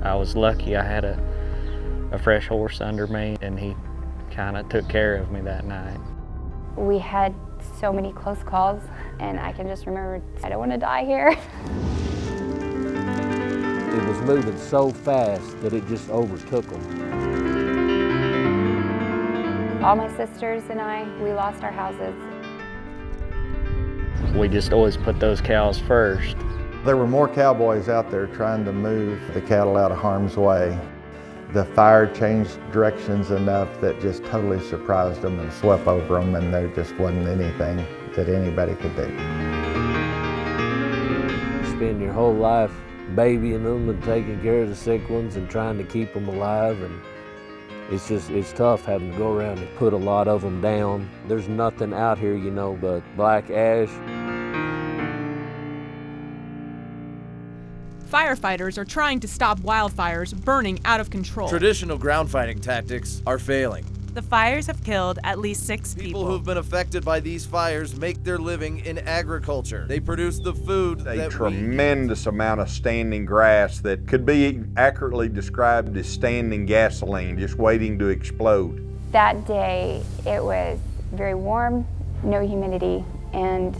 I was lucky I had a fresh horse under me, and he kind of took care of me that night. We had so many close calls, and I can just remember, I don't want to die here. It was moving so fast that it just overtook them. All my sisters and I, we lost our houses. We just always put those cows first. There were more cowboys out there trying to move the cattle out of harm's way. The fire changed directions enough that just totally surprised them and swept over them, and there just wasn't anything that anybody could do. You spend your whole life babying them and taking care of the sick ones and trying to keep them alive, and it's tough having to go around and put a lot of them down. There's nothing out here, you know, but black ash. Firefighters are trying to stop wildfires burning out of control. Traditional ground fighting tactics are failing. The fires have killed at least 6 people. People who've been affected by these fires make their living in agriculture. They produce the food that a tremendous amount of standing grass that could be accurately described as standing gasoline, just waiting to explode. That day, it was very warm, no humidity, and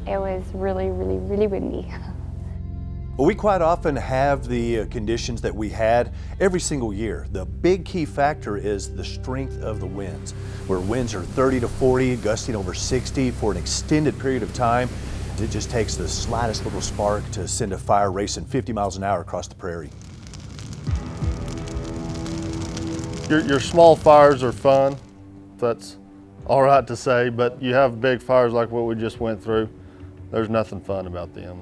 it was really, really, really windy. Well, we quite often have the conditions that we had every single year. The big key factor is the strength of the winds, where winds are 30 to 40, gusting over 60 for an extended period of time. It just takes the slightest little spark to send a fire racing 50 miles an hour across the prairie. Your small fires are fun, that's all right to say, but you have big fires like what we just went through, there's nothing fun about them.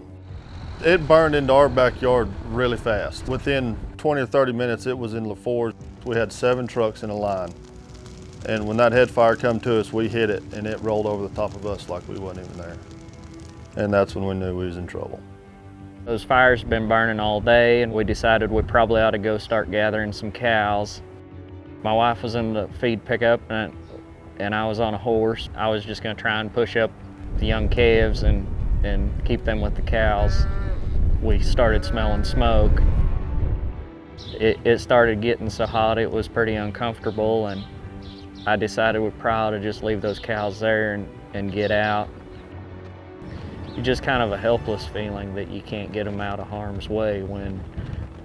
It burned into our backyard really fast. Within 20 or 30 minutes, it was in LaForge. We had 7 trucks in a line. And when that head fire come to us, we hit it, and it rolled over the top of us like we wasn't even there. And that's when we knew we was in trouble. Those fires had been burning all day, and we decided we probably ought to go start gathering some cows. My wife was in the feed pickup, and I was on a horse. I was just gonna try and push up the young calves and keep them with the cows. We started smelling smoke. It started getting so hot it was pretty uncomfortable, and I decided we'd probably just leave those cows there and get out. It's just kind of a helpless feeling that you can't get them out of harm's way when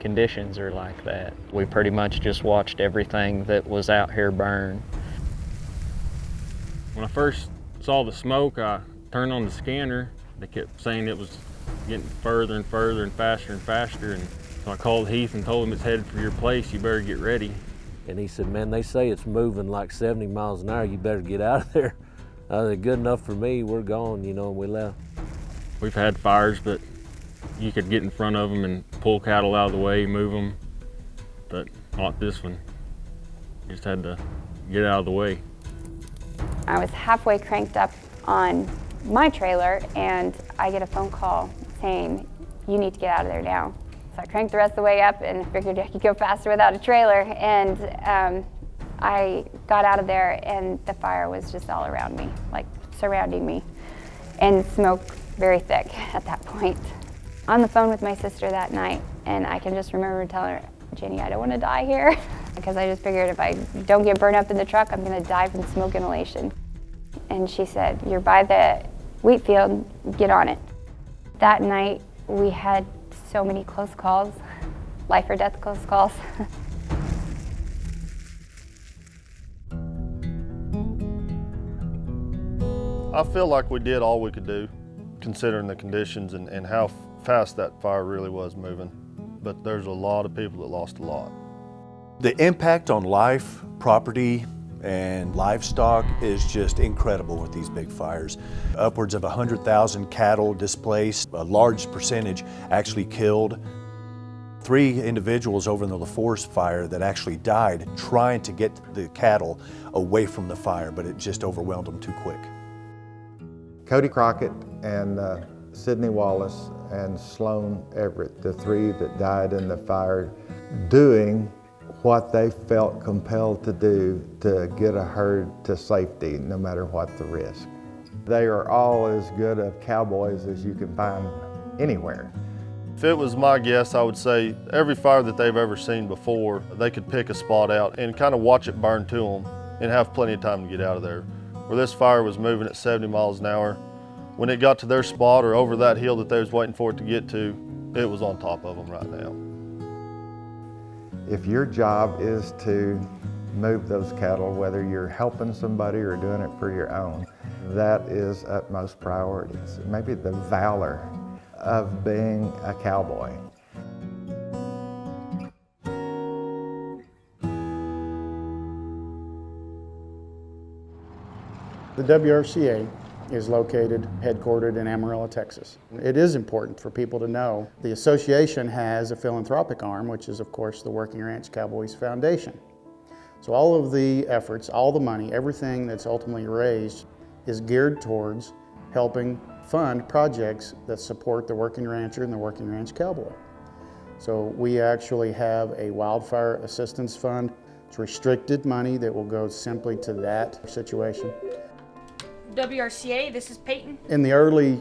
conditions are like that. We pretty much just watched everything that was out here burn. When I first saw the smoke, I turned on the scanner. They kept saying it was getting further and further and faster, and so I called Heath and told him it's headed for your place, you better get ready. And he said, man, they say it's moving like 70 miles an hour, you better get out of there. I said, good enough for me, we're gone, you know, and we left. We've had fires, but you could get in front of them and pull cattle out of the way, move them, but not this one. Just had to get out of the way. I was halfway cranked up on my trailer, and I get a phone call saying, you need to get out of there now. So I cranked the rest of the way up and figured I could go faster without a trailer, and I got out of there, and the fire was just all around me, like surrounding me, and smoke very thick at that point. On the phone with my sister that night, and I can just remember telling her, Jenny, I don't want to die here, because I just figured if I don't get burned up in the truck, I'm going to die from smoke inhalation. And she said, you're by the wheat field, get on it. That night, we had so many close calls, life or death close calls. I feel like we did all we could do, considering the conditions and how fast that fire really was moving. But there's a lot of people that lost a lot. The impact on life, property, and livestock is just incredible with these big fires. Upwards of 100,000 cattle displaced, a large percentage actually killed. 3 individuals over in the LaForce fire that actually died trying to get the cattle away from the fire, but it just overwhelmed them too quick. Cody Crockett and Sidney Wallace and Sloan Everett, the 3 that died in the fire, doing what they felt compelled to do to get a herd to safety, no matter what the risk. They are all as good of cowboys as you can find anywhere. If it was my guess, I would say every fire that they've ever seen before, they could pick a spot out and kind of watch it burn to them and have plenty of time to get out of there. Where this fire was moving at 70 miles an hour, when it got to their spot or over that hill that they was waiting for it to get to, it was on top of them right now. If your job is to move those cattle, whether you're helping somebody or doing it for your own, that is utmost priority. It's maybe the valor of being a cowboy. The WRCA is located, headquartered in Amarillo, Texas. It is important for people to know the association has a philanthropic arm, which is of course the Working Ranch Cowboys Foundation. So all of the efforts, all the money, everything that's ultimately raised is geared towards helping fund projects that support the working rancher and the working ranch cowboy. So we actually have a wildfire assistance fund. It's restricted money that will go simply to that situation. WRCA, this is Peyton. In the early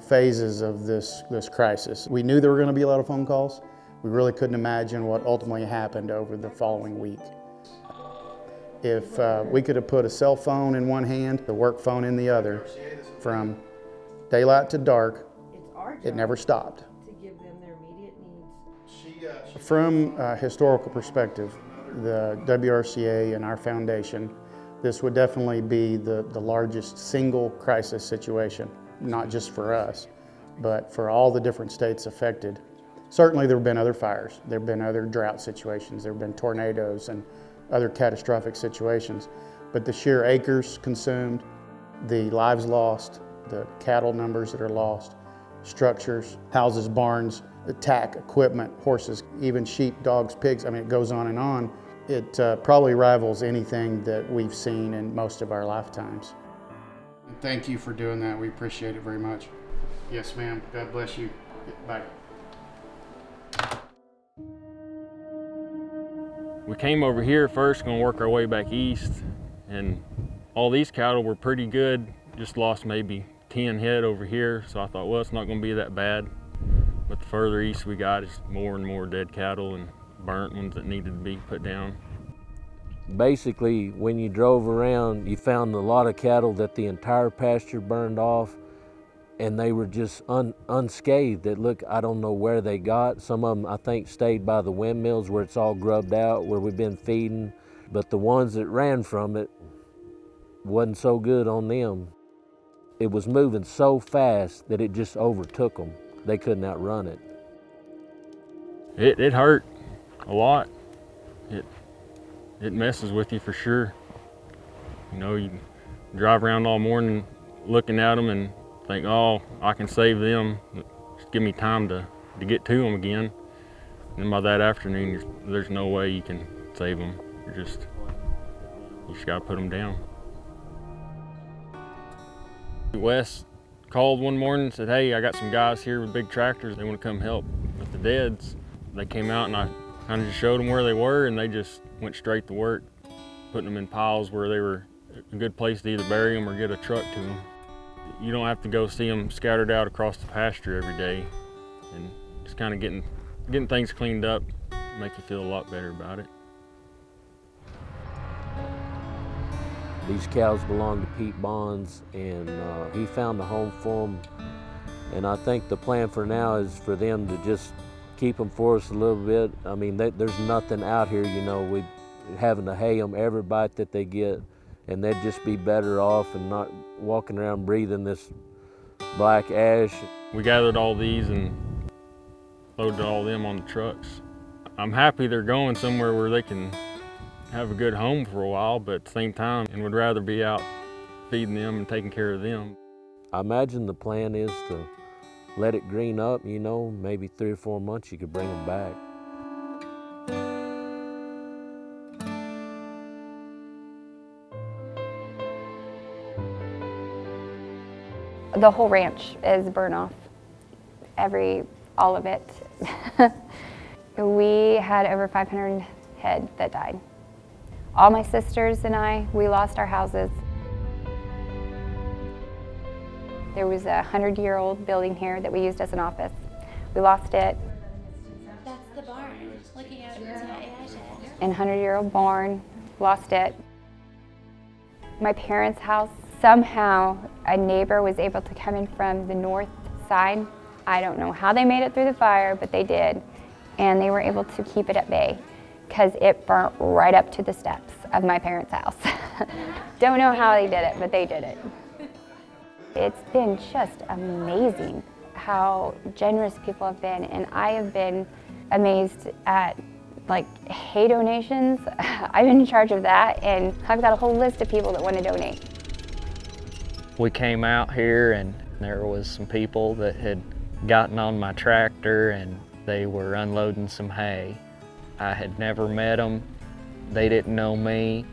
phases of this crisis, we knew there were going to be a lot of phone calls. We really couldn't imagine what ultimately happened over the following week. If we could have put a cell phone in one hand, the work phone in the other, from daylight to dark, it never stopped. To give them their immediate needs. From a historical perspective, the WRCA and our foundation, this would definitely be the largest single crisis situation, not just for us, but for all the different states affected. Certainly there have been other fires, there have been other drought situations, there have been tornadoes and other catastrophic situations, but the sheer acres consumed, the lives lost, the cattle numbers that are lost, structures, houses, barns, attack, equipment, horses, even sheep, dogs, pigs, I mean, it goes on and on. It probably rivals anything that we've seen in most of our lifetimes. Thank you for doing that. We appreciate it very much. Yes, ma'am. God bless you. Bye. We came over here first, gonna work our way back east, and all these cattle were pretty good. Just lost maybe 10 head over here, so I thought, well, it's not gonna be that bad. But the further east we got, it's more and more dead cattle and burnt ones that needed to be put down. Basically, when you drove around, you found a lot of cattle that the entire pasture burned off, and they were just unscathed. That look, I don't know where they got. Some of them, I think, stayed by the windmills where it's all grubbed out, where we've been feeding. But the ones that ran from it, wasn't so good on them. It was moving so fast that it just overtook them. They couldn't outrun it. It hurt a lot. It messes with you for sure. You know, you drive around all morning looking at them and think, oh, I can save them. Just give me time to get to them again. And by that afternoon, there's no way you can save them. You just gotta put them down. Wes called one morning and said, hey, I got some guys here with big tractors. They want to come help with the deads. They came out and I kind of just showed them where they were, and they just went straight to work, putting them in piles where they were a good place to either bury them or get a truck to them. You don't have to go see them scattered out across the pasture every day, and just kind of getting things cleaned up make you feel a lot better about it. These cows belong to Pete Bonds, and he found a home for them. And I think the plan for now is for them to just keep them for us a little bit. I mean, there's nothing out here, you know, we having to hay them every bite that they get, and they'd just be better off and not walking around breathing this black ash. We gathered all these and loaded all of them on the trucks. I'm happy they're going somewhere where they can have a good home for a while, but at the same time, and would rather be out feeding them and taking care of them. I imagine the plan is to let it green up, you know, maybe 3 or 4 months you could bring them back. The whole ranch is burnt off, all of it. We had over 500 head that died. All my sisters and I, we lost our houses. There was a 100-year-old building here that we used as an office. We lost it. That's the barn. Looking at it, it's an AI shed. And 100-year-old barn, lost it. My parents' house, somehow a neighbor was able to come in from the north side. I don't know how they made it through the fire, but they did. And they were able to keep it at bay because it burnt right up to the steps of my parents' house. Don't know how they did it, but they did it. It's been just amazing how generous people have been, and I have been amazed at hay donations. I've been in charge of that, and I've got a whole list of people that want to donate. We came out here and there was some people that had gotten on my tractor and they were unloading some hay. I had never met them. They didn't know me.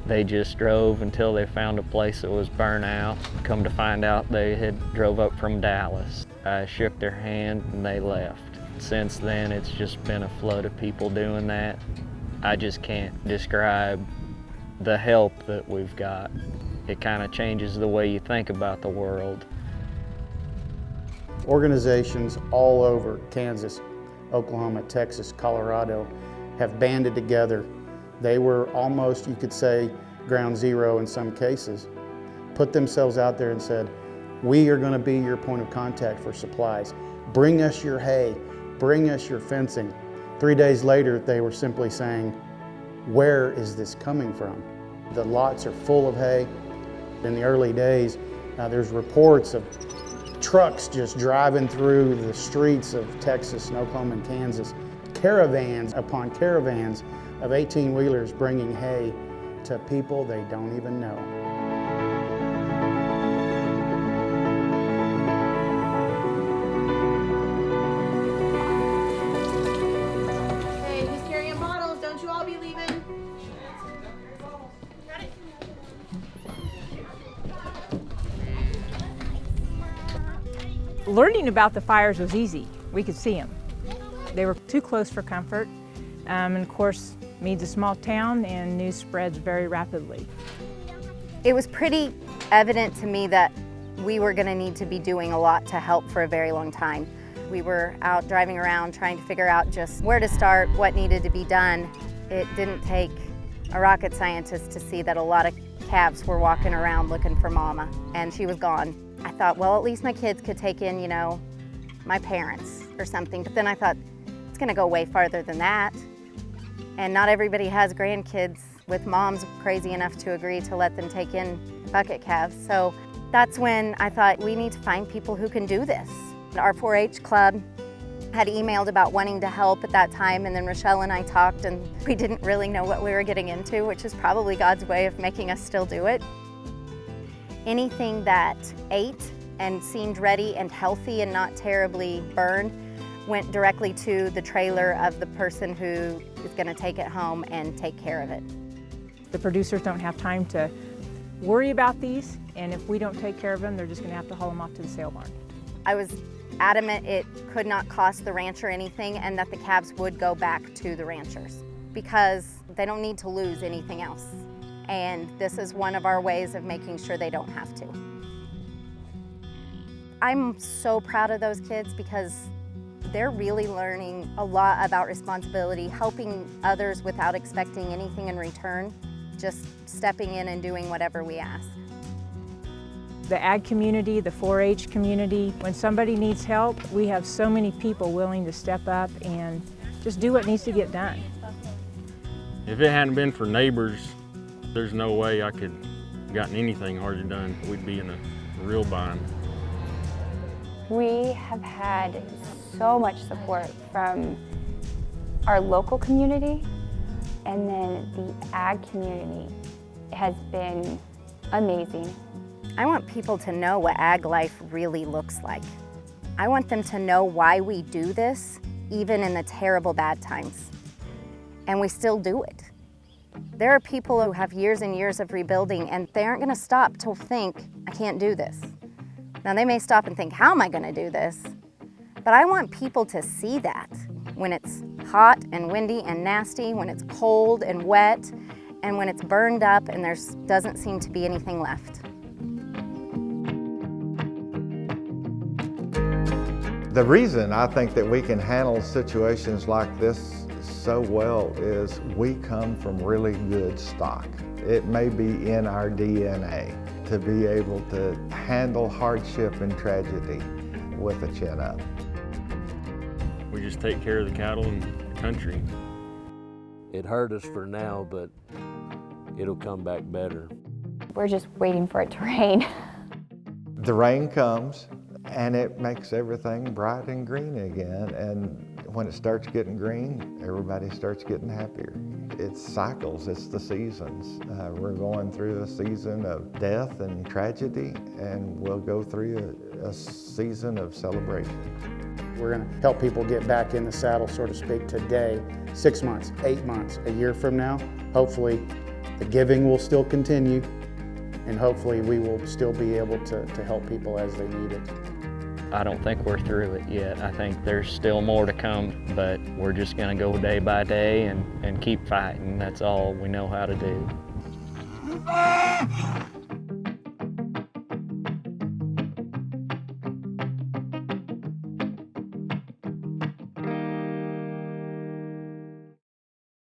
They just drove until they found a place that was burnt out. Come to find out they had drove up from Dallas. I shook their hand and they left. Since then, it's just been a flood of people doing that. I just can't describe the help that we've got. It kind of changes the way you think about the world. Organizations all over Kansas, Oklahoma, Texas, Colorado have banded together. They were almost, you could say, ground zero in some cases. Put themselves out there and said, we are going to be your point of contact for supplies. Bring us your hay, bring us your fencing. 3 days later, they were simply saying, where is this coming from? The lots are full of hay. In the early days, there's reports of trucks just driving through the streets of Texas and Oklahoma and Kansas. Caravans upon caravans of 18-wheelers bringing hay to people they don't even know. Hey, who's carrying bottles? Don't you all be leaving? Learning about the fires was easy. We could see them. They were too close for comfort. And of course, Meade's a small town and news spreads very rapidly. It was pretty evident to me that we were going to need to be doing a lot to help for a very long time. We were out driving around trying to figure out just where to start, what needed to be done. It didn't take a rocket scientist to see that a lot of calves were walking around looking for Mama, and she was gone. I thought, well, at least my kids could take in, my parents or something. But then I thought, it's going to go way farther than that. And not everybody has grandkids with moms crazy enough to agree to let them take in bucket calves. So that's when I thought, we need to find people who can do this. Our 4-H club had emailed about wanting to help at that time, and then Rochelle and I talked, and we didn't really know what we were getting into, which is probably God's way of making us still do it. Anything that ate and seemed ready and healthy and not terribly burned went directly to the trailer of the person who is going to take it home and take care of it. The producers don't have time to worry about these, and if we don't take care of them, they're just going to have to haul them off to the sale barn. I was adamant it could not cost the rancher anything and that the calves would go back to the ranchers because they don't need to lose anything else. And this is one of our ways of making sure they don't have to. I'm so proud of those kids because they're really learning a lot about responsibility, helping others without expecting anything in return, just stepping in and doing whatever we ask. The ag community, the 4-H community, when somebody needs help, we have so many people willing to step up and just do what needs to get done. If it hadn't been for neighbors, there's no way I could have gotten anything hardly done. We'd be in a real bind. We have had so much support from our local community, and then the ag community has been amazing. I want people to know what ag life really looks like. I want them to know why we do this, even in the terrible bad times. And we still do it. There are people who have years and years of rebuilding, and they aren't gonna stop to think, I can't do this. Now they may stop and think, how am I gonna do this? But I want people to see that when it's hot and windy and nasty, when it's cold and wet, and when it's burned up and there doesn't seem to be anything left. The reason I think that we can handle situations like this so well is we come from really good stock. It may be in our DNA to be able to handle hardship and tragedy with a chin up. We just take care of the cattle and the country. It hurt us for now, but it'll come back better. We're just waiting for it to rain. The rain comes and it makes everything bright and green again, and when it starts getting green, everybody starts getting happier. It's cycles, it's the seasons. We're going through a season of death and tragedy, and we'll go through a season of celebration. We're going to help people get back in the saddle, so to speak, today, 6 months, 8 months, a year from now. Hopefully the giving will still continue, and hopefully we will still be able to help people as they need it. I don't think we're through it yet. I think there's still more to come, but we're just gonna go day by day and keep fighting. That's all we know how to do.